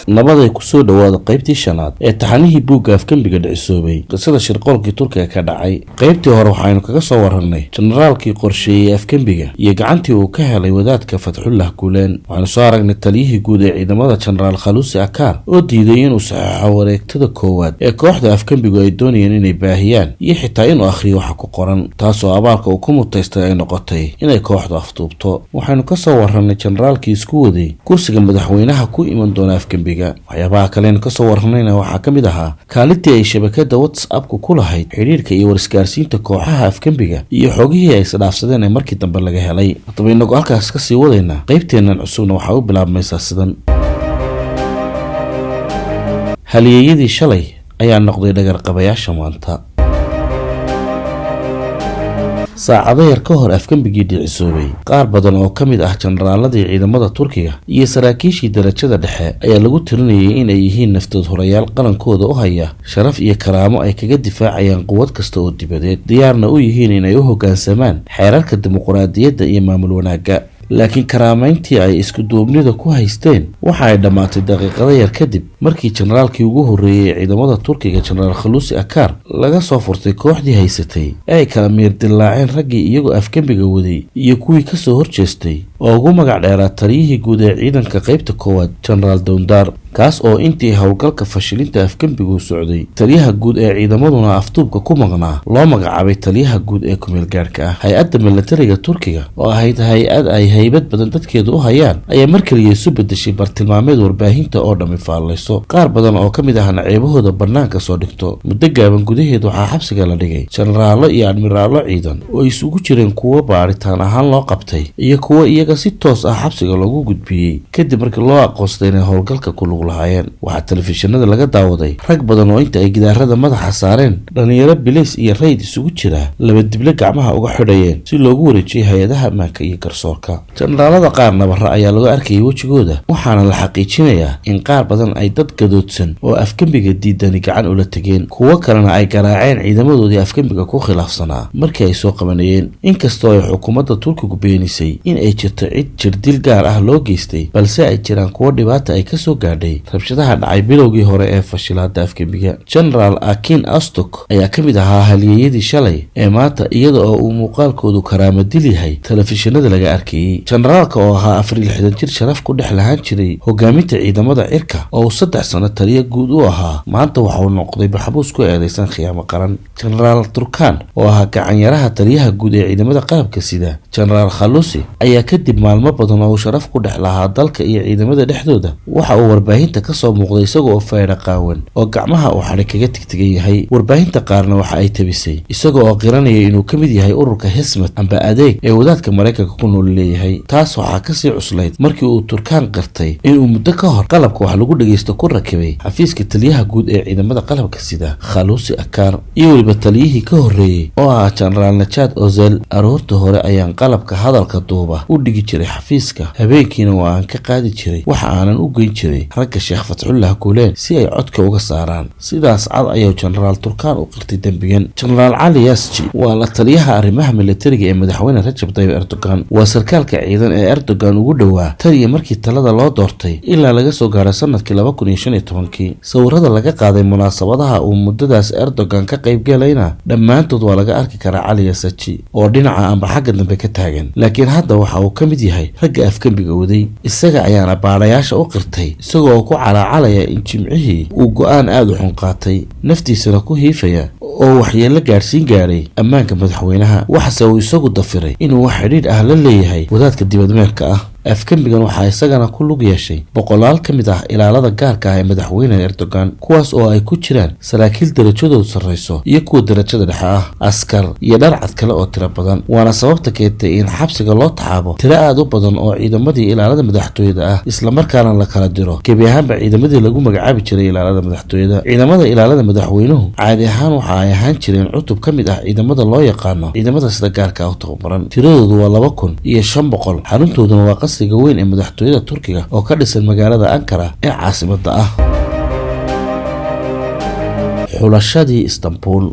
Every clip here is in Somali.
nabaday ku soo dhawaada qaybtii shanaad ee taxanihii buugga afgembiga dhicisoobay qisada shirqoolkii Turkiga ka dhacay. qaybtii hore waxaynu kaga soo warranay generaalkii qorsheeyay afgembiga iyo gacantii uu ka helay wadaadka Fatxullah Gulen. waxaanu soo aragnay taliyihii guud ee ciidamada Generaal Khalusi Akar oo diiday inuu saxeexo wareegtada koowaad ee kooxda afgembigu ay doonayeen inay baahiyaan iyo xitaa inuu akhriyo waxa ku qoran, taasoo abaalka uu ku mutaystay ay noqotay inay kooxdu afduubto. waxaynu ka soo warranay generaalkii isku waday kursiga madaxweynaha ku iman doona afgembiga. waxyaabaha kaleenu ka soo warranayna waxaa ka mid ahaa kaalintii ay shabakada WhatsApp-ku ku lahayd xiriirka iyo warisgaarsiinta kooxaha afgembiga iyo xogihii ay isdhaafsadeen ee markii dambe laga helay. haddaba inagoo halkaas ka sii wadayna qaybteennan cusubna waxaa u bilaabmaysaa sidan. halyeeyadii shalay ayaa noqday dhagarqabayaasha maanta. saacado yar ka hor afgembigii dhicisoobay, qaar badan oo ka mid ah generaaladii ciidamada Turkiga iyo saraakiishii darajada dhexe ayaa lagu tirinayay in ay yihiin naftood horayaal qalankooda u haya sharaf iyo karaamo ay kaga difaacayaan quwad kasta oo dibadeed, diyaarna u yihiin inay u hoggaansamaan xeerarka dimuqraadiyadda iyo maamul wanaagga. laakiin karaamayntii ay isku duubnida ku haysteen waxa ay dhammaatay daqiiqado yar kadib markii generaalkii ugu horreeyay ee ciidamada Turkiga Generaal Khalusi Akar laga soo furtay kooxdii haysatay ee ay kala miir dillaaceen raggii iyagoo afgembiga waday iyo kuwii ka soo horjeestay oo ugu magac dheeraa taliyihii guud ee ciidanka qaybta koowaad Generaal Downdar, kaas oo intii howlgalka fashilinta afgembigu socday taliyaha guud ee ciidamaduna afduubka ku maqnaa loo magacaabay taliyaha guud ee kumeel gaarhka ah. hay-adda milatariga Turkiga oo ahayd hay-ad ay haybad badan dadkeedu u hayaan ayaa mar kaliya isu bedeshay bartilmaameed warbaahinta oo dhammi faallayso, qaar badan oo ka mid ahna ceebahooda bannaanka soo dhigto. muddo gaaban gudaheed waxaa xabsiga la dhigay jenaraallo iyo admiraallo ciidan oo isugu jireen kuwo baaritaan ahaan loo qabtay iyo kuwo iyaga si toos ah xabsiga loogu gudbiyey kadib markii loo aqoonsaday inay howlgalka ku lug lahaayeen. waxaa telefishinada laga daawaday rag badan oo inta ay gidaarada madaxa saareen dhalinyaro bilays iyo rayd isugu jira laba dible gacmaha uga xidhayeen si loogu wareejiyay hay-adaha ammaanka iyo garsoorka. generaalada qaar nabarra ayaa laga arkayay wejigooda, waxaana la xaqiijinayaa in qaar badan ay dad gadoodsan oo afgembiga diidani gacan ula tegeen, kuwo kalena ay garaaceen ciidamadoodii afgembiga ku khilaafsanaa markii ay soo qabanayeen. inkastoo ay xukuumadda Turkigu beenisay in ay jirto cid jirdil gaar ah loo geystay, balse ay jiraan kuwo dhibaata ay ka soo gaadhay rabshadaha dhacay bilowgii hore ee fashilaada afgembiga. Generaal Akin Astok ayaa ka mid ahaa halyeeyadii shalay ee maanta iyada oo uu muuqaalkoodu karaamadil yahay telefishinada laga arkayay. generaalka oo ahaa 64 jir sharaf ku dhex lahaan jiray hogaaminta ciidamada cirka oo uu 3 sano taliya guud u ahaa, maanta waxa uu noqday maxbuus ku eedeysan khiyaamo qaran. Generaal Turkan oo ahaa gacanyaraha taliyaha guud ee ciidamada qalabka sida Generaal Khalusi ayaa kadib maalmo badan oo uu sharaf ku dhex lahaa dalka iyo ciidamada dhexdooda waxa uu warbaahinta ka soo muuqday isagoo feedha qaawan oo gacmaha uu xadhi kaga tigtigan yahay. warbaahinta qaarna waxa ay tabisay isagoo oo qiranaya inuu ka mid yahay ururka Hizmet amba adeeg ee wadaadka Mareykanka ku nool leeyahay. taas waxaa kasii cuslayd markii uu Turkan qirtay inuu muddo ka hor qalabka wax lagu dhageysto ku rakibay xafiiska taliyaha guud ee ciidamada qalabka sida Khalusi Akar iyo weliba taliyihii ka horreeyay oo ah Generaal Najat Ozel. aroorta hore ayaan qalabka hadalka duuba u dhigi jiray xafiiska, habeenkiina waa aan ka qaadi jiray waxa aanan u geyn jiray ragga Sheekh Fatxullah Gulen si ay codka uga saaraan. sidaas cad ayuu Generaal Turkan u qirtay dembigan. Generaal Ali Yasci waa la taliyaha arrimaha militariga ee madaxweyne Rajab Tayyip Erdogan, waa sarkaalka ciidan ee Erdogan ugu dhowaa tan iyo markii talada loo doortay ilaa laga soo gaaray sanadkii 2015. sawirada laga qaaday munaasabadaha uu muddadaas Erdogan ka qayb galayna dhammaantood waa laga arki karaa Ali Yasci oo dhinaca amba xagga dambe ka taagan, laakiin hadda waxa uu ka mid yahay ragga afgembiga waday. isaga ayaana baadhayaasha u qirtay isagoo ku calaacalaya in jimcihii uu go'aan aad u xun qaatay, naftiisana ku hiifaya oo waxyeello gaadhsiin gaadhay ammaanka madaxweynaha. waxase uu isagu dafiray inuu wax xidhiidh ah la leeyahay wadaadka dibadmeerka ah. afgembigan waxaa isagana ku lug yeeshay boqolaal ka mid ah ilaalada gaarka ah ee madaxweyne Erdogan, kuwaas oo ay ku jiraan saraakiil darajadoodu sarreyso iyo kuwa darajada dhexe ah, askar iyo dharcad kale oo tiro badan. waana sababta keentay in xabsiga loo taxaabo tiro aad u badan oo ciidamadii ilaalada madaxtooyada ah, islamarkaana la kala diro gebi ahaanba ciidamadii lagu magacaabi jiray ilaalada madaxtooyada. ciidamada ilaalada madaxweynuhu caadi ahaan waxa ay ahaan jireen cutub ka mid ah ciidamada loo yaqaano ciidamada sida gaarka ah u tababaran. tiradoodu waa 2500, xaruntooduna waa qasriga weyn ee madaxtooyada Turkiga oo ka dhisan magaalada Ankara ee caasimadda ah. xulashadii Istanbul.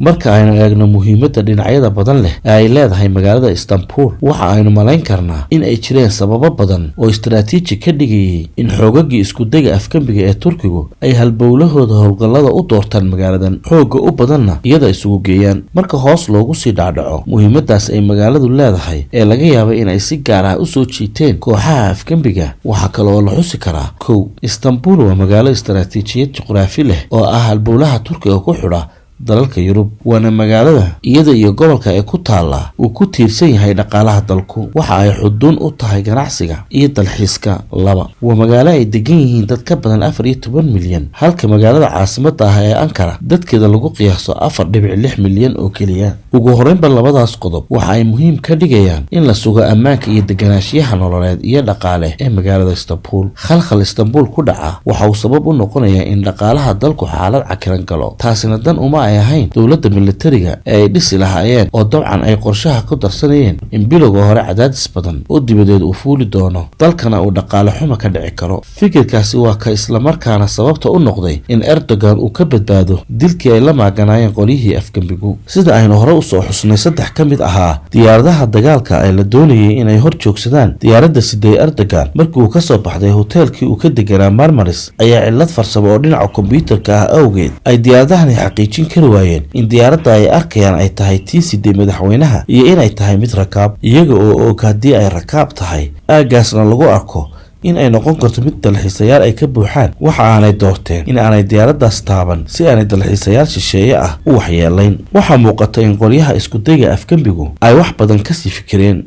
marka aynu eegno muhiimadda dhinacyada badan leh ee ay leedahay magaalada Istanbul waxa aynu malayn karnaa in ay jireen sababo badan oo istiraatiiji ka dhigayay in xoogagii isku dayga afkambiga ee Turkigu ay halbowlahooda howlgallada u doortaan magaaladan xooga u badanna iyada isugu geeyaan marka hoos loogu sii dhaadhaco muhiimadaas ay magaaladu leedahay ee laga yaabay in ay si gaar ah u soo jiiteen kooxaha afkambiga waxa kale oo la xusi karaa kow Istanbul waa magaalo istiraatiijiyad juqraafi leh oo ah halbowlaha Turkiga ku xidha dalalka Yurub waana magaalada iyada iyo gobolka ay ku taala uu ku tiirsan yahay dhaqaalaha dalku waxa ay xuduun u tahay ganacsiga iyo dalxiiska laba waa magaalo ay degan yihiin dad ka badan 14 milyan halka magaalada caasimadda ah ee Ankara dadkeeda lagu qiyaaso 4.6 milyan oo kaliya ugu horeynba labadaas qodob waxa ay muhiim ka dhigayaan in la sugo ammaanka iyo deganaanshiyaha nololeed iyo dhaqaale ee magaalada Istanbul khalkhal Istanbul ku dhaca waxa uu sabab u noqonayaa in dhaqaalaha dalku xaalad cakiran galo taasina dan uma ay ahayn dowladda militariga ee ay dhisi lahaayeen oo dabcan ay qorshaha ku darsanayeen in bilowga hore cadaadis badan oo dibadeed uu fuuli doono dalkana uu dhaqaale xumo ka dhici karo fikirkaasi waa ka isla markaana sababta u noqday in Erdogan uu ka badbaado dilkii ay la maaganaayeen qolyihii afkambigu sida aynu hore usoo xusnay saddex ka mid ahaa diyaaradaha dagaalka ay la doonayay inay hor joogsadaan diyaaradda siday Erdogan markii uu ka soo baxday hoteelkii uu ka deganaa Marmaris ayaa cillad farsamo oo dhinaca kombiyuutarka ah awgeed ay diyaaradahani xaqiijin kari waayeen in diyaaradda ay arkayaan ay tahay tii siday madaxweynaha iyo inay tahay mid rakaab iyaga oo og haddii ay rakaab tahay aagaasna lagu arko in ay noqon karto mid dalxiisayaal ay ka buuxaan waxa aanay doorteen in aanay diyaaraddaas taaban si aanay dalxiisayaal shisheeye ah u waxyeelayn waxaa muuqata in qolyaha isku dayga afkambigu ay wax badan kasii fikireen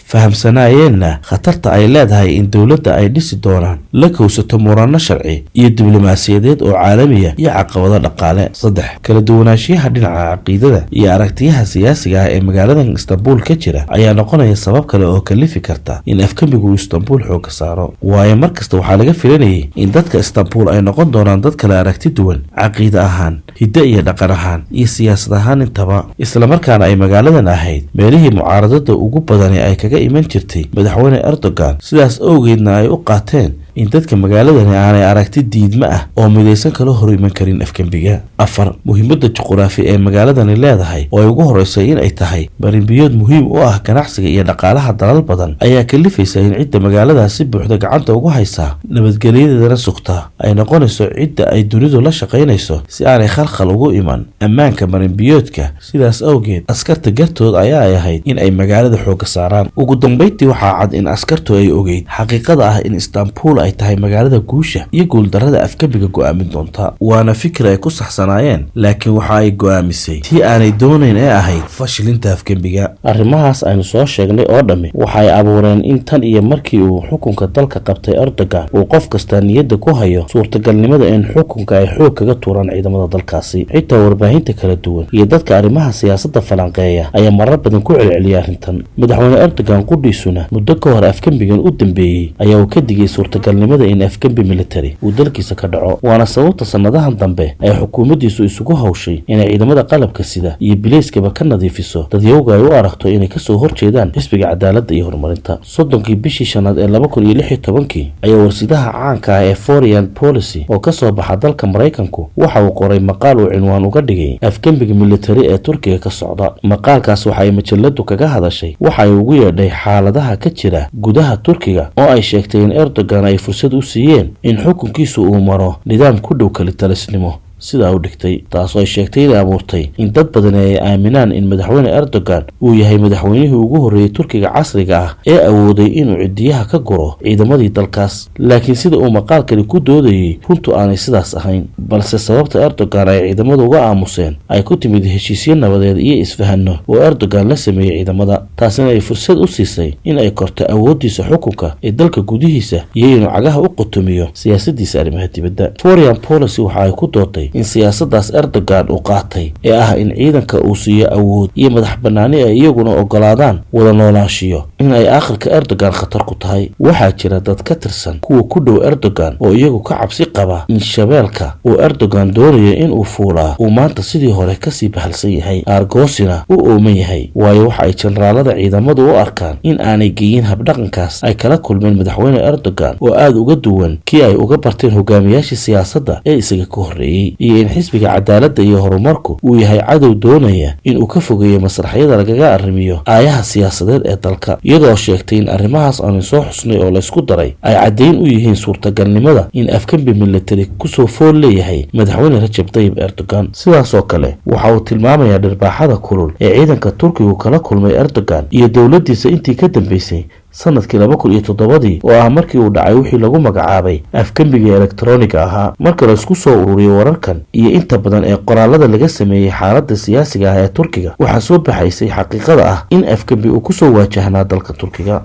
fahamsanaayeenna khatarta ay leedahay in dowladda ay dhisi doonaan la kowsato murano sharci iyo diblomaasiyadeed oo caalamiya iyo caqabado dhaqaale saddex kala duwanaanshiyaha dhinaca caqiidada iyo aragtiyaha siyaasiga ah ee magaaladan Istanbul ka jira ayaa noqonaya sabab kale oo kalifi karta in afkambigu Istanbul xooga saaro waayo markasta waxaa laga filanayay in dadka Istanbul ay noqon doonaan dad kale aragti duwan caqiida ahaan hidda iyo dhaqan ahaan iyo siyaasad ahaan intaba isla markaana ay magaaladan ahayd meelihii mucaaradada ugu badani ay kaga iman jirtay madaxweyne Erdogan sidaas awgeedna ay u qaateen in dadka magaaladani aanay aragti diidma ah oo midaysan kala hor iman karin afkambiga afar muhiimadda juqraafi ee magaaladani leedahay oo ay ugu horeysay in ay tahay marinbiyood muhiim u ah ganacsiga iyo dhaqaalaha dalal badan ayaa kalifaysa in cidda magaaladaasi buuxda gacanta ugu haysaa nabadgelyadeedana sugtaa ay noqonayso cidda ay dunidu la shaqaynayso si aanay khalkhal ugu iman ammaanka marinbiyoodka sidaas awgeed askarta gartood ayaa ay ahayd in ay magaalada xooga saaraan ugu dambeyntii waxaa cad in askartu ay ogeyd xaqiiqada ah in Istanbul ay tahay magaalada guusha iyo guuldarrada afkambiga go'aamin doonta waana fikir ay ku saxsanaayeen laakiin waxa ay go'aamisay tii aanay doonayn ee ahayd fashilinta afkambiga arrimahaas aynu soo sheegnay oo dhammi waxay abuureen in tan iyo markii uu xukunka dalka qabtay Erdogan uu qof kasta niyadda ku hayo suurtagalnimada in xukunka ay xoog kaga tuuraan ciidamada dalkaasi xitaa warbaahinta kala duwan iyo dadka arrimaha siyaasadda falanqeeya ayaa marar badan ku celceliyay arrintan madaxweyne Erdogan qudhiisuna muddo ka hor afkambigan u dambeeyay ayaa uu ka digay suurtagalnimada in afkambi military uu dalkiisa ka dhaco waana sababta sanadahan dambe ay xukuumaddiisu isugu hawshay inay ciidamada qalabka sida iyo bileyskaba ka nadiifiso dadyowga ay u aragto inay kasoo horjeedaan xisbiga cadaaladda iyo horumarinta soddonkii bishii shanaad ee 2016 ayaa warsidaha caanka ah ee Foreign Policy oo ka soo baxa dalka Mareykanku waxa uu qoray maqaal uu cinwaan uga dhigay afkambiga military ee Turkiga ka socda maqaalkaas waxa ay majalladu kaga hadashay waxa ay ugu yeedhay xaaladaha ka jira gudaha Turkiga oo ay sheegtay in Erdogan ay fursad u siiyeen in xukunkiisu uu maro nidaam ku dhow kalitalisnimo sidaa u dhigtay taasoo ay sheegtay inay abuurtay in dad badan ay aaminaan in madaxweyne Erdogan uu yahay madaxweynihii ugu horreeyay Turkiga casriga ah ee awooday inuu ciidiyaha ka guro ciidamadii dalkaas laakiin sida uu maqaalkani ku doodayay runtu aanay sidaas ahayn balse sababta Erdogan ay ciidamada uga aamuseen ay ku timid heshiisyo nabadeed iyo isfahanno oo Erdogan la sameeyay ciidamada taasina ay fursad u siisay in ay korto awoodiisa xukunka ee dalka gudihiisa iyo inuu cagaha u qotomiyo siyaasaddiisa arrimaha dibadda Foreign Policy waxa ay ku dootay in siyaasadaas Erdogan uu qaatay ee ah in ciidanka uu siiyo awood iyo madax banaani ay iyaguna ogolaadaan wada noolaanshiyo in ay aakhirka Erdogan khatar ku tahay waxaa jira dad ka tirsan kuwa ku dhow Erdogan oo iyagu ka cabsi qaba in shabeelka uu Erdogan doonayo in uu fuulaa uu maanta sidii hore kasii bahalsan yahay argoosina u ooman yahay waayo waxa ay generaalada ciidamadu u arkaan in aanay geeyin habdhaqankaas ay kala kulmeen madaxweyne Erdogan oo aad uga duwan kii ay uga barteen hogaamiyaashii siyaasadda ee isaga ka horreeyay iyo in xisbiga cadaaladda iyo horumarku uu yahay cadow doonaya inuu ka fogeeyo masraxyada lagaga arrimiyo aayaha siyaasadeed ee dalka, iyadoo sheegtay in arrimahaas aanu soo xusnay oo laysku daray ay caddayn u yihiin suurtagalnimada in afgembi militari kusoo fool leeyahay madaxweyne Rajab Tayyip Erdogan. sidaasoo kale waxa uu tilmaamayaa dhirbaaxada kulul ee ciidanka Turkigu kala kulmay Erdogan iyo dowladdiisa intii ka dambeysay sanadkii 2007 oo ah markii uu dhacay wixii lagu magacaabay afgembiga elektarooniga ahaa. marka la isku soo ururiyo wararkan iyo inta badan ee qoraalada laga sameeyay xaaladda siyaasiga ah ee Turkiga, waxaa soo baxaysay xaqiiqada ah in afgembi uu kusoo waajahnaa dalka Turkiga.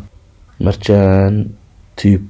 Marjan Tube.